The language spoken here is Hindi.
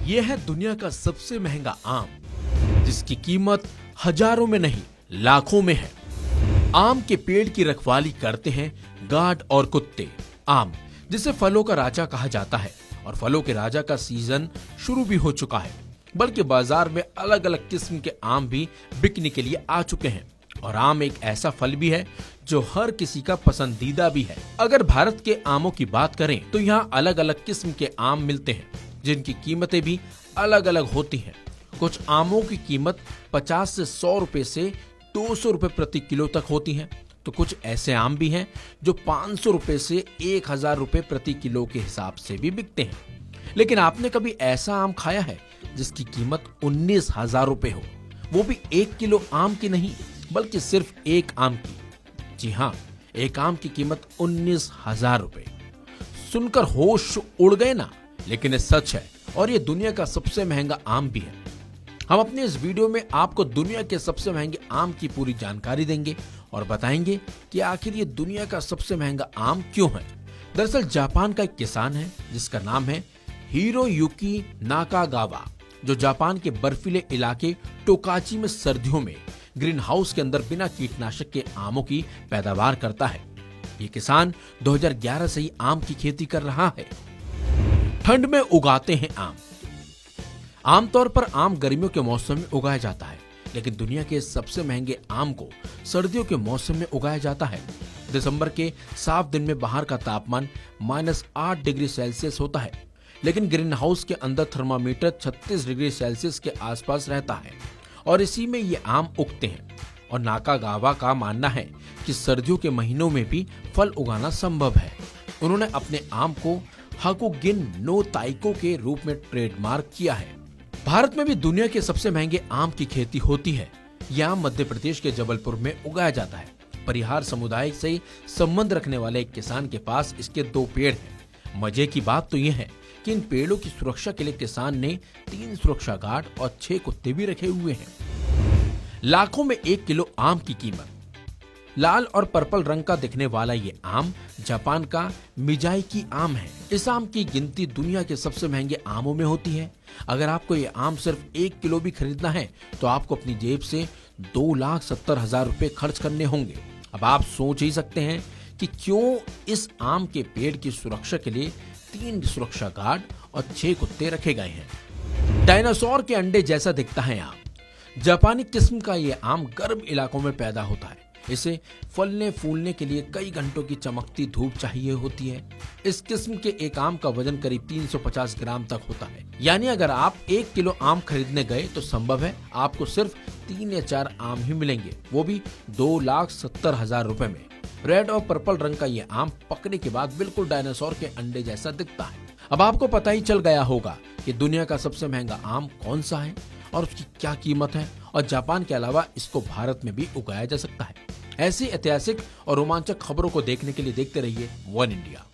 यह है दुनिया का सबसे महंगा आम, जिसकी कीमत हजारों में नहीं लाखों में है। आम के पेड़ की रखवाली करते हैं गार्ड और कुत्ते। आम, जिसे फलों का राजा कहा जाता है, और फलों के राजा का सीजन शुरू भी हो चुका है, बल्कि बाजार में अलग अलग किस्म के आम भी बिकने के लिए आ चुके हैं। और आम एक ऐसा फल भी है जो हर किसी का पसंदीदा भी है। अगर भारत के आमों की बात करें तो यहाँ अलग अलग किस्म के आम मिलते हैं, जिनकी कीमतें भी अलग अलग होती हैं। कुछ आमों की कीमत 50 से 100 रुपए से 200 रुपए प्रति किलो तक होती है, तो कुछ ऐसे आम भी हैं जो 500 रुपए से 1000 रुपए प्रति किलो के हिसाब से भी बिकते हैं। लेकिन आपने कभी ऐसा आम खाया है जिसकी कीमत 19,000 रुपए हो, वो भी 1 किलो आम की नहीं, बल्कि सिर्फ एक आम की। जी हाँ, एक आम की कीमत 19,000 रुपए। सुनकर होश उड़ गए ना? लेकिन ये सच है, और ये दुनिया का सबसे महंगा आम भी है। हम अपने इस वीडियो में आपको दुनिया के सबसे महंगे आम की पूरी जानकारी देंगे और बताएंगे कि आखिर ये दुनिया का सबसे महंगा आम क्यों है। दरअसल जापान का एक किसान है जिसका नाम है हिरोयुकी नाकागावा, जो जापान के बर्फीले इलाके टोकाची में सर्दियों में ग्रीन हाउस के अंदर बिना कीटनाशक के आमों की पैदावार करता है। ये किसान 2011 से ही आम की खेती कर रहा है। ठंड में उगाते हैं आम। आमतौर पर आम गर्मियों के मौसम में उगाया जाता है, लेकिन दुनिया के सबसे महंगे आम को सर्दियों के मौसम में उगाया जाता है। दिसंबर के साफ दिन में बाहर का तापमान -8 डिग्री सेल्सियस होता है, लेकिन ग्रीन हाउस के अंदर थर्मामीटर 36 डिग्री सेल्सियस के आसपास रहता है, और इसी में ये आम उगते हैं। और नाकागावा का मानना है कि सर्दियों के महीनों में भी फल उगाना संभव है। उन्होंने अपने आम को हाकुगिन नो ताइको के रूप में ट्रेडमार्क किया है। भारत में भी दुनिया के सबसे महंगे आम की खेती होती है। यह आम मध्य प्रदेश के जबलपुर में उगाया जाता है। परिहार समुदाय से संबंध रखने वाले एक किसान के पास इसके 2 पेड़ हैं। मजे की बात तो यह है कि इन पेड़ों की सुरक्षा के लिए किसान ने 3 सुरक्षा गार्ड और 6 कुत्ते भी रखे हुए हैं। लाखों में 1 किलो आम की कीमत। लाल और पर्पल रंग का दिखने वाला ये आम जापान का मिजाइकी आम है। इस आम की गिनती दुनिया के सबसे महंगे आमों में होती है। अगर आपको ये आम सिर्फ 1 किलो भी खरीदना है तो आपको अपनी जेब से 2,70,000 रुपए खर्च करने होंगे। अब आप सोच ही सकते हैं कि क्यों इस आम के पेड़ की सुरक्षा के लिए 3 सुरक्षा गार्ड और 6 कुत्ते रखे गए हैं। डायनासोर के अंडे जैसा दिखता है आम। जापानी किस्म का ये आम गर्म इलाकों में पैदा होता है। इसे फलने फूलने के लिए कई घंटों की चमकती धूप चाहिए होती है। इस किस्म के एक आम का वजन करीब 350 ग्राम तक होता है। यानी अगर आप 1 किलो आम खरीदने गए तो संभव है आपको सिर्फ 3 या 4 आम ही मिलेंगे, वो भी 2,70,000 रुपए में। रेड और पर्पल रंग का ये आम पकने के बाद बिल्कुल डायनासोर के अंडे जैसा दिखता है। अब आपको पता ही चल गया होगा कि दुनिया का सबसे महंगा आम कौन सा है और उसकी क्या कीमत है, और जापान के अलावा इसको भारत में भी उगाया जा सकता है। ऐसी ऐतिहासिक और रोमांचक खबरों को देखने के लिए देखते रहिए वन इंडिया।